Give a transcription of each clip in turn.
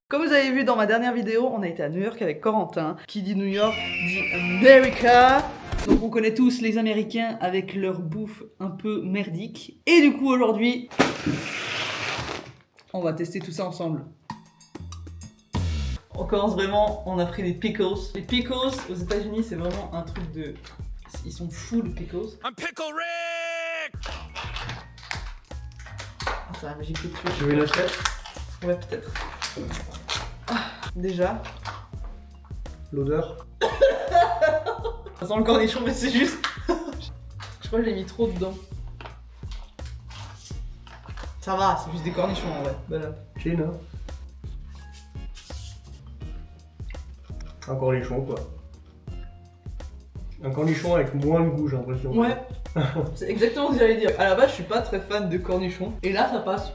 Comme vous avez vu dans ma dernière vidéo, on a été à New York avec Corentin. Qui dit New York dit America. Donc on connaît tous les Américains avec leur bouffe un peu merdique. Et du coup aujourd'hui, on va tester tout ça ensemble. On commence vraiment, on a pris des pickles. Les pickles aux États-Unis c'est vraiment un truc de... Ils sont fous de pickles. I'm Pickle Rick! Ah, ça va, j'ai fait dessus. Tu veux une assiette? Ouais, peut-être. Ah, déjà. L'odeur? Ça sent le cornichon, mais c'est juste. Je crois que j'ai mis trop dedans. Ça va, c'est juste des cornichons en vrai. Voilà. Chin, hein? Un cornichon, quoi. Un cornichon avec moins de goût, j'ai l'impression. Ouais, c'est exactement ce que j'allais dire. À la base, je suis pas très fan de cornichons. Et là, ça passe.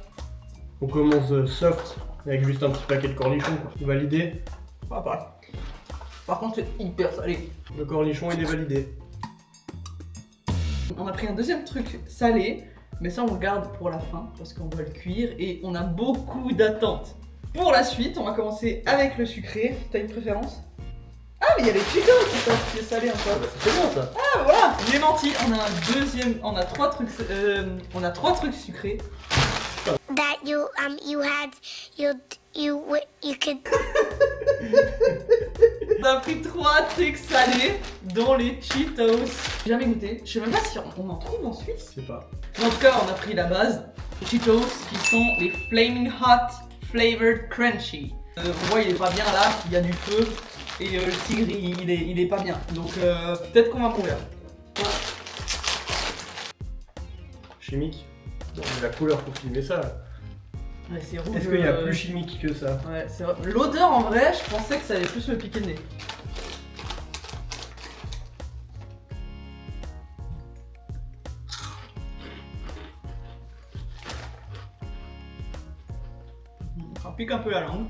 On commence soft, avec juste un petit paquet de cornichons, quoi. Validé. Ah, pareil. Par contre, c'est hyper salé. Le cornichon, il est validé. On a pris un deuxième truc salé, mais ça, on le garde pour la fin parce qu'on va le cuire et on a beaucoup d'attentes. Pour la suite, on va commencer avec le sucré. T'as une préférence? Ah, mais il y a les Cheetos qui est salé encore. C'est bon, ça. Ah voilà, j'ai menti, on a un deuxième, on a trois trucs sucrés. That you could. On a pris 3 trucs salés, dont les Cheetos. J'ai jamais goûté, je sais même pas si on en trouve en Suisse. Je sais pas. En tout cas, on a pris la base, les Cheetos, qui sont les Flaming Hot Flavored Crunchy. Vous voyez, il est pas bien là, il y a du feu, et le tigre, il est pas bien. Donc peut-être qu'on va mourir. Chimique. Bon, mais la couleur pour filmer ça. Ouais, c'est rouge. Est-ce qu'il y a plus chimique que ça? Ouais, c'est vrai. L'odeur en vrai, je pensais que ça allait plus me piquer le nez. Ça pique un peu la langue.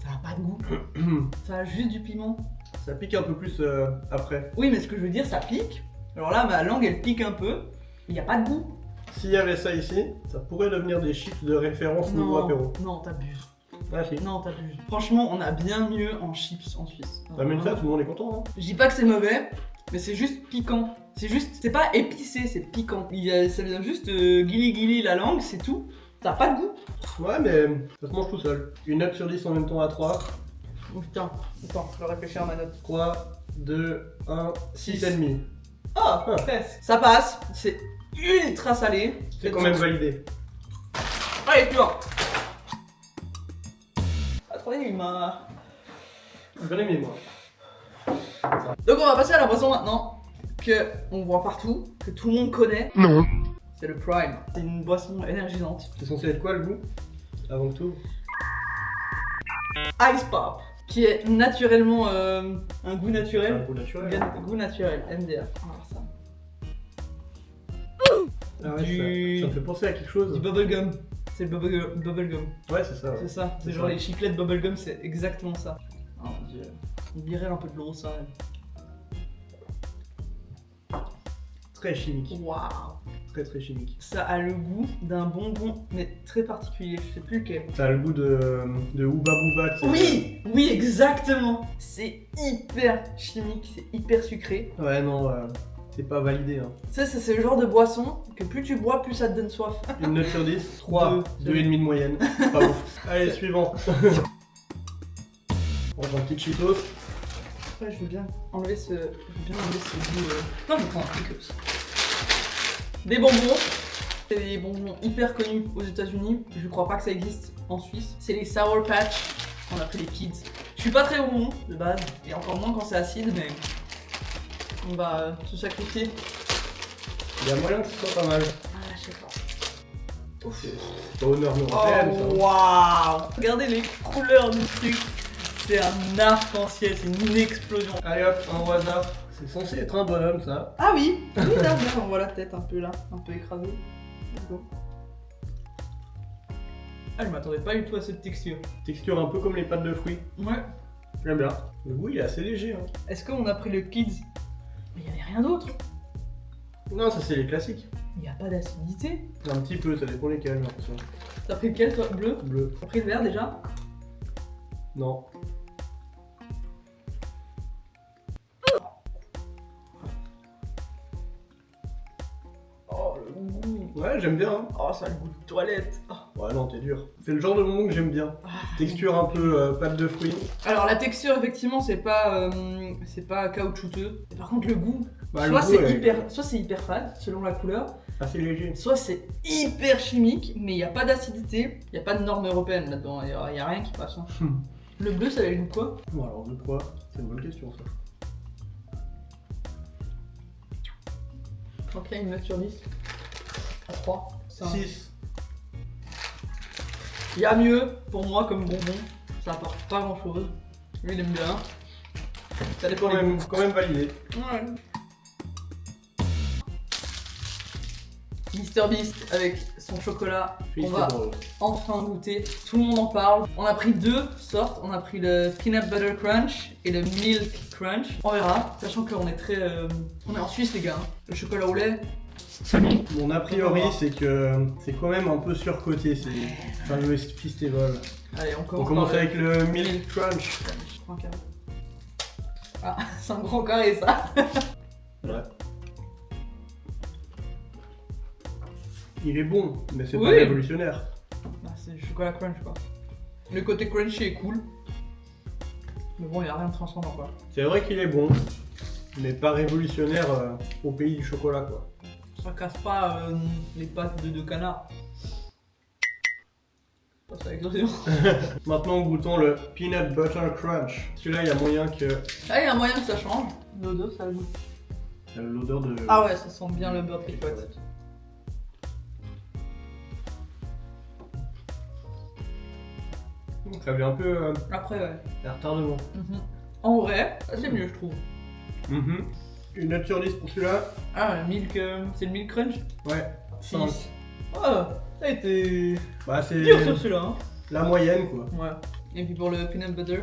Ça a pas de goût. Ça a juste du piment. Ça pique un peu plus après. Oui, mais ce que je veux dire, ça pique. Alors là, ma langue, elle pique un peu. Mais il n'y a pas de goût. S'il y avait ça ici, ça pourrait devenir des chips de référence niveau apéro. Non, t'abuses. Ah si. Non, t'abuses. Franchement, on a bien mieux en chips en Suisse. T'amènes ça, tout le monde est content, hein? Je dis pas que c'est mauvais, mais c'est juste piquant. C'est juste, c'est pas épicé, c'est piquant. Ça vient juste guili la langue, c'est tout. Ça a pas de goût. Ouais, mais ça se mange tout seul. Une note sur 10 en même temps à 3. Oh putain, attends, je vais réfléchir à ma note. 3, 2, 1, 6. 6,5. Oh, presque. Ça passe, c'est ultra salé. C'est quand même validé. Allez, plus loin. Attendez, il m'a... J'ai bien aimé, moi. Donc on va passer à la boisson maintenant, que on voit partout, que tout le monde connaît. Non. C'est le Prime. C'est une boisson énergisante. C'est censé être quoi le goût? Avant tout. Ice Pop, qui est naturellement un goût C'est un naturel. goût naturel. Bien, goût naturel, MDR. Alors ça. Ah ouais, Du- ça me fait penser à quelque chose. Du bubblegum. C'est le bubblegum. Ouais, c'est ça. Ouais. C'est ça. C'est C'est genre ça. les chiclettes bubblegum, c'est exactement ça. Oh mon dieu. On dirait un peu de l'eau, ça. Très chimique. Waouh. Très chimique. Ça a le goût d'un bonbon, mais très particulier. Je sais plus lequel. Ça a le goût de Hooba Booba, tu sais. Oui, oui, exactement. C'est hyper chimique, c'est hyper sucré. Ouais, non, c'est pas validé. Hein. Ça, c'est le genre de boisson que plus tu bois, plus ça te donne soif. Une note sur 10, 3, Deux. 2,5 de moyenne. Pas ouf. Allez, suivant. On prend un petit Cheetos. Ouais, je veux bien enlever ce goût. Non, je prends un Pickles. Des bonbons. C'est des bonbons hyper connus aux États-Unis. Je crois pas que ça existe en Suisse. C'est les Sour Patch. On a pris les Kids. Je suis pas très bonbon de base, et encore moins quand c'est acide, mais on va se sacrifier. Il y a moyen que ce soit pas mal. Ah, je sais pas. Ouf. C'est pas honneur européenne, Oh, ça. waouh! Regardez les couleurs du truc. C'est un arc-en-ciel, c'est une explosion. Allez hop, un au hasard. C'est censé être un bonhomme, ça. Ah oui, oui, là, on voit la tête un peu là, un peu écrasée. Let's go. Ah, je m'attendais pas du tout à cette texture. Texture un peu comme les pâtes de fruits. Ouais. J'aime bien. Le goût il est assez léger. Hein. Est-ce qu'on a pris le Kids? Mais il n'y avait rien d'autre. Non, ça c'est les classiques. Il n'y a pas d'acidité. Un petit peu, ça dépend lesquels, j'ai l'impression. T'as pris lequel toi? Bleu? Bleu. T'as pris le vert déjà? Non. Oh le goût. Ouais, j'aime bien. Hein. Oh ça a le goût de toilette. Oh. Ouais, non, t'es dur. C'est le genre de bonbon que j'aime bien. Ah. Texture un peu pâte de fruits. Alors la texture effectivement c'est pas caoutchouteux. Et par contre le goût, Bah, soit le goût, c'est hyper fade selon la couleur, assez léger. soit c'est hyper chimique mais il n'y a pas d'acidité, il n'y a pas de norme européenne là-dedans, il y a rien qui passe. Hein. Le bleu ça avait le goût quoi? Bon, alors de quoi? C'est une bonne question ça. Ok, une note sur 10. À 3. 6. Il y a mieux pour moi comme bonbon, ça apporte pas grand chose. Lui il aime bien. Ça dépend Quand même validé. Ouais. Mr Beast avec son chocolat, on va enfin goûter. Tout le monde en parle. On a pris deux sortes, on a pris le Peanut Butter Crunch et le Milk Crunch. On verra, sachant qu'on est très... on est en Suisse les gars. Le chocolat au lait. Mon a priori c'est que c'est quand même un peu surcoté, c'est fameux Festival. Allez, on commence, On commence par avec le Milk Crunch. Un carré. Ah, c'est un grand carré ça. Ouais. Il est bon, mais c'est Oui. pas révolutionnaire. Bah, c'est le chocolat crunch quoi. Le côté crunchy est cool. Mais bon, il n'y a rien de transcendant quoi. C'est vrai qu'il est bon, mais pas révolutionnaire au pays du chocolat quoi. Ça casse pas les pattes de canard. Ça, c'est exorcisant. Maintenant goûtons le Peanut Butter Crunch. Celui-là il y a moyen que... Ah, il y a un moyen que ça change. L'odeur, ça a le goût. L'odeur de... Ah ouais, ça sent bien le beurre de cacahuète. Ça vient un peu Après, ouais. retardement. En vrai, c'est mieux, je trouve. Une note sur 10 pour celui-là. Ah, le milk, c'est le milk crunch. Ouais, 5. 6. Oh, ça a été Bah c'est dur sur celui-là. Hein. la moyenne quoi. Ouais. Et puis pour le peanut butter,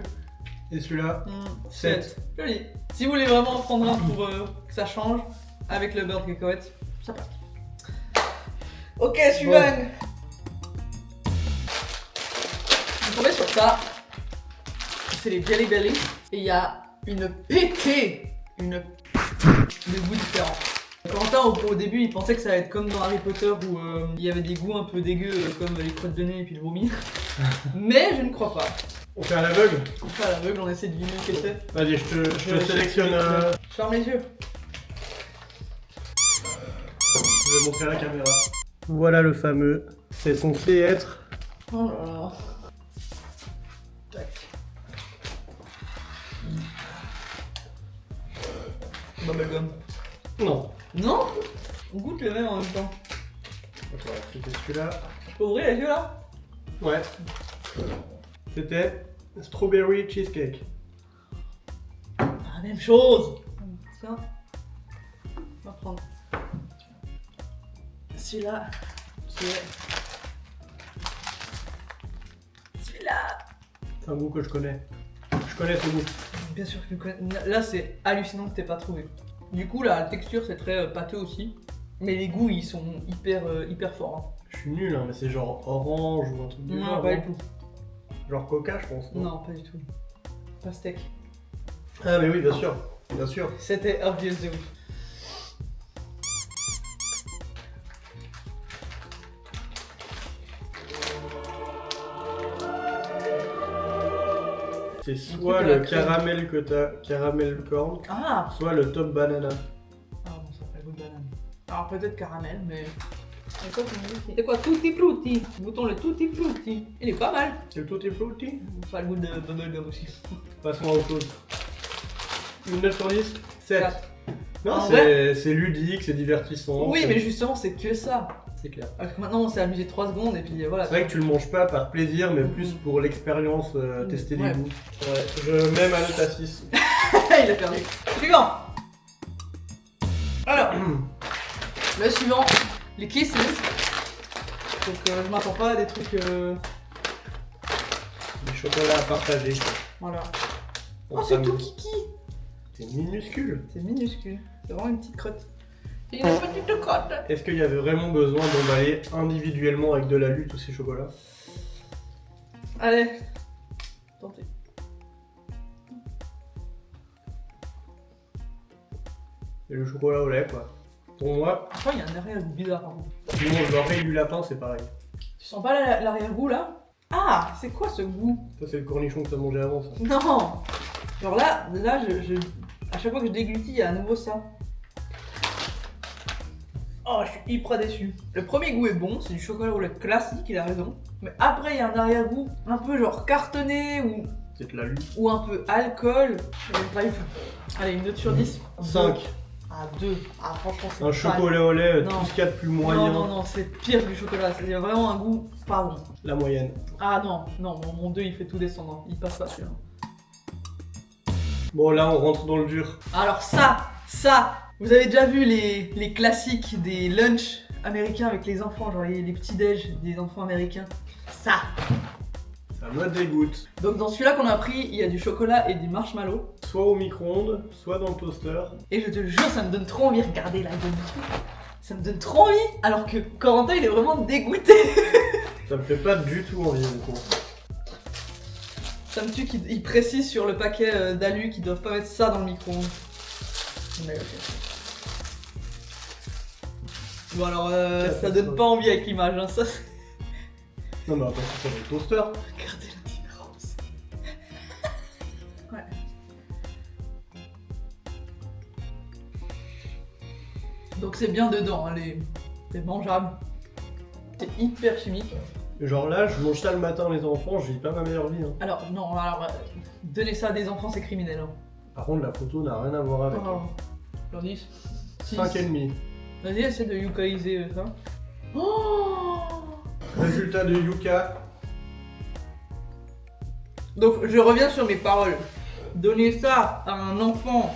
Et celui-là, 7. Joli. Si vous voulez vraiment en prendre un pour que ça change, avec le beurre de cacahuète, ça passe. Ok, suivant. Je suis tombé sur ça. C'est les Jelly Belly. Et il y a une pétée. De goûts différents. Quentin au début il pensait que ça allait être comme dans Harry Potter où il y avait des goûts un peu dégueux comme les crottes de nez et puis le vomi. Mais je ne crois pas. on fait à l'aveugle. On fait à l'aveugle, on essaie de deviner ce que c'est. Vas-y, je te sélectionne un... Je ferme les yeux. Je vais montrer à la caméra. Voilà le fameux. C'est censé être... Oh là là. Tac. Bubblegum. Non. Non. On goûte le même en même temps. Attends, c'était celui-là. Je peux ouvrir les yeux là? Ouais. C'était Strawberry Cheesecake. La même chose. Tiens. On va prendre celui-là qui est... Celui-là. C'est un goût que je connais. Je connais ce goût. Bien sûr que tu connais. Là c'est hallucinant que t'aies pas trouvé. Du coup la texture c'est très pâteux aussi. Mais les goûts ils sont hyper forts. Je suis nul, hein, mais c'est genre orange ou un truc du Non, genre. pas non du tout. Genre coca, je pense. Non, pas du tout. Pastèque. Ah, mais oui, bien sûr. Bien sûr. C'était obvious de ouf. C'est soit truc à la le crème. caramel que t'as, caramel corn, Ah. soit le top banana. Ah bon, ça fait le goût de banane. Alors peut-être caramel, mais... C'est quoi Tutti Frutti? Goûtons le Tutti Frutti. Il est pas mal. C'est le tutti frutti. Ça a le goût de bubblegum aussi. Passons à autre chose. Une note sur 10 7. 4. Non, En c'est ludique, c'est divertissant. Oui, c'est- mais justement, c'est que ça. C'est clair. Parce que maintenant, on s'est amusé 3 secondes et puis voilà. C'est vrai que tu le manges pas par plaisir, mais plus pour l'expérience, tester les Ouais. goûts. Ouais, je mets ma note à 6. Il a perdu. Suivant. Alors, le suivant, les Kisses. Donc je m'attends pas à des trucs... Du chocolat à partager. Voilà. Oh, c'est tout kiki. C'est minuscule. C'est minuscule. C'est vraiment une petite crotte. C'est une petite crotte. Est-ce qu'il y avait vraiment besoin d'emballer individuellement avec de l'alu tous ces chocolats? Allez. Tentez. Et le chocolat au lait, quoi. Pour moi, Je crois qu'il y a un arrière-goût bizarre. Hein. sinon l'oreille du lapin, c'est pareil. Tu sens pas l'arrière-goût là? Ah, c'est quoi ce goût? Ça, c'est le cornichon que t'as mangé avant, ça. Non. Genre là à chaque fois que je déglutis, il y a à nouveau ça. Oh, je suis hyper déçu. Le premier goût est bon, c'est du chocolat au lait classique, il a raison. Mais après, il y a un arrière-goût un peu genre cartonné Peut-être l'alu. ou un peu alcool. Je n'aime pas du tout. Allez, une note sur 10. 5. Ah, 2. Ah, franchement, c'est Un pas- chocolat au lait, Non. tout ce qu'il y a de plus moyen. Non, c'est pire que du chocolat. C'est vraiment un goût pas bon. La moyenne. Ah non, mon 2 il fait tout descendre. Il passe pas celui-là. Bon, là, on rentre dans le dur. Alors ça, vous avez déjà vu les classiques des lunchs américains avec les enfants, genre les petits déj des enfants américains. Ça. Ça me dégoûte. Donc dans celui-là qu'on a pris, il y a du chocolat et du marshmallow. Soit au micro-ondes, soit dans le toaster. Et je te jure, ça me donne trop envie. Regardez la gueule. Ça me donne trop envie. Alors que Corentin, il est vraiment dégoûté. Ça me fait pas du tout envie, du coup. Ça me tue qu'il précise sur le paquet d'alu qu'ils doivent pas mettre ça dans le micro-ondes. Mais ok. Bon alors, ça donne pas envie avec l'image, hein, ça. Non, mais attends, c'est dans le toaster. Regardez la différence. Ouais. Donc c'est bien dedans, hein, c'est mangeable. C'est hyper chimique. Genre là, je mange ça le matin, les enfants, je vis pas ma meilleure vie. Hein. Alors, non, donner ça à des enfants, c'est criminel. Hein. Par contre, la photo n'a rien à voir avec. Oh. Leur 10. 5,5. Vas-y, essaie de yukaiser ça. Oh. Résultat de Yuka. Donc, je reviens sur mes paroles. Donner ça à un enfant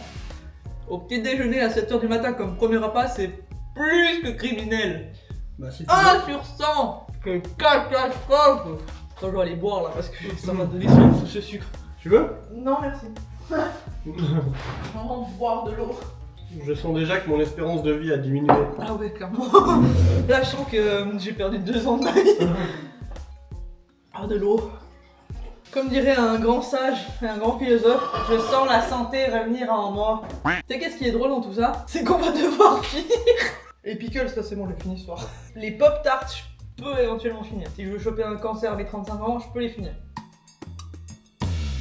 au petit déjeuner à 7h du matin comme premier repas, c'est plus que criminel. Bah, si tu 1 sur 100. Quelle catastrophe. Quand je vais aller boire là parce que ça m'a donné soif ce sucre. Tu veux? Non, merci. Je vais vraiment boire de l'eau. Je sens déjà que mon espérance de vie a diminué. Ah ouais, clairement. Là, je sens que j'ai perdu 2 ans de ma vie. Ah, de l'eau. Comme dirait un grand sage et un grand philosophe, je sens la santé revenir en moi. Tu sais qu'est-ce qui est drôle dans tout ça? C'est qu'on va devoir finir. Les pickles, ça c'est bon, je finis ce soir. Les pop-tarts, je peux éventuellement finir. Si je veux choper un cancer à mes 35 ans, je peux les finir.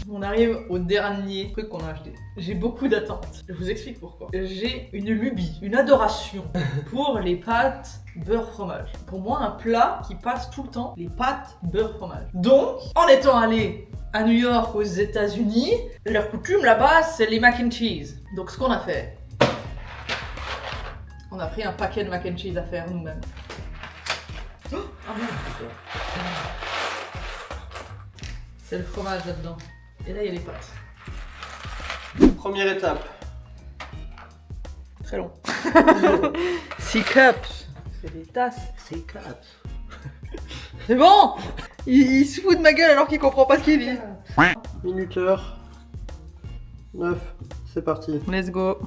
On arrive au dernier truc qu'on a acheté. J'ai beaucoup d'attentes. Je vous explique pourquoi. J'ai une lubie, une adoration pour les pâtes beurre fromage. Pour moi, un plat qui passe tout le temps, les pâtes beurre fromage. Donc, en étant allé à New York, aux États-Unis, leur coutume là-bas, c'est les mac and cheese. Donc, ce qu'on a fait, on a pris un paquet de mac and cheese à faire nous-mêmes. Oh, ah merde. C'est le fromage là-dedans. Et là, il y a les pâtes. Première étape. Très long. 6 cups. C'est des tasses. 6 cups. C'est bon. Il se fout de ma gueule alors qu'il comprend pas ce qu'il dit. Minuteur. 9. C'est parti. Let's go.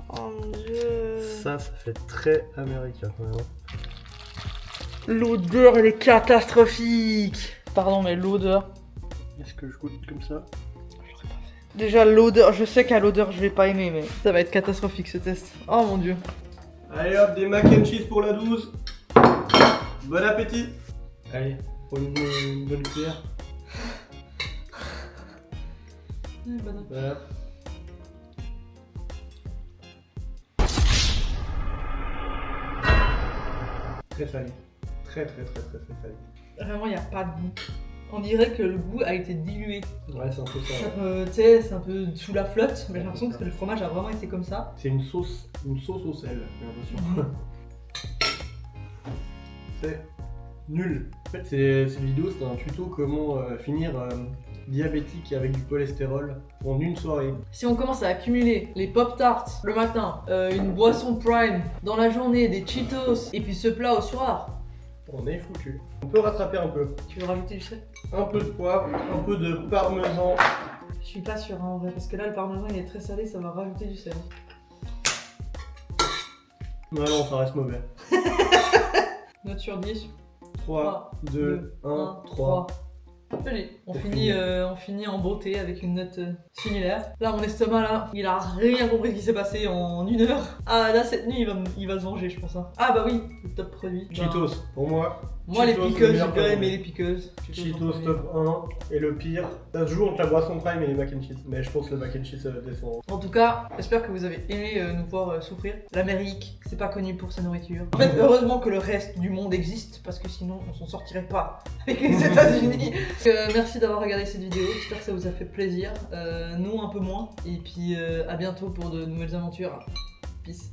Oh mon dieu. Ça fait très américain quand même. L'odeur, elle est catastrophique. Pardon, mais l'odeur. Est-ce que je goûte comme ça? Déjà, l'odeur, je sais qu'à l'odeur, je vais pas aimer, mais ça va être catastrophique ce test. Oh mon dieu. Allez hop, des mac and cheese pour la 12. Bon appétit. Allez, prends une bonne cuillère. Voilà. Très salé. Très salé. Vraiment, il n'y a pas de goût. On dirait que le goût a été dilué. Ouais, c'est un peu ça. Tu sais, c'est un peu sous la flotte, mais j'ai l'impression que le fromage a vraiment été comme ça. C'est une sauce au sel, j'ai l'impression. C'est nul. En fait, cette vidéo, c'est un tuto comment finir diabétique avec du cholestérol en une soirée. Si on commence à accumuler les pop-tarts le matin, une boisson prime dans la journée, des Cheetos, et puis ce plat au soir, on est foutu. On peut rattraper un peu. Tu veux rajouter du sel? Un peu de poivre, un peu de parmesan. Je suis pas sûre hein, en vrai, parce que là le parmesan il est très salé, ça va rajouter du sel. Non, non, ça reste mauvais. Note sur 10. 3, 2, 1, 3. Allez, on C'est finit en beauté avec une note similaire. Là, mon estomac, là, il a rien compris ce qui s'est passé en 1 heure. Ah, là, cette nuit, il va se venger, je pense. Hein. Ah, bah oui, le top produit. Cheetos, pour moi. Moi, les Cheetos, pickles, le j'ai meilleur bien favori. aimé les pickles. Cheetos top 1. Et le pire, ça se joue entre la boisson prime et les mac and cheese. Mais je pense que le mac and cheese, ça va descendre. En tout cas, j'espère que vous avez aimé nous voir souffrir. L'Amérique, c'est pas connu pour sa nourriture. En fait, heureusement que le reste du monde existe, parce que sinon, on s'en sortirait pas avec les États-Unis. Merci d'avoir regardé cette vidéo, j'espère que ça vous a fait plaisir. Nous, un peu moins. Et puis, à bientôt pour de nouvelles aventures. Peace.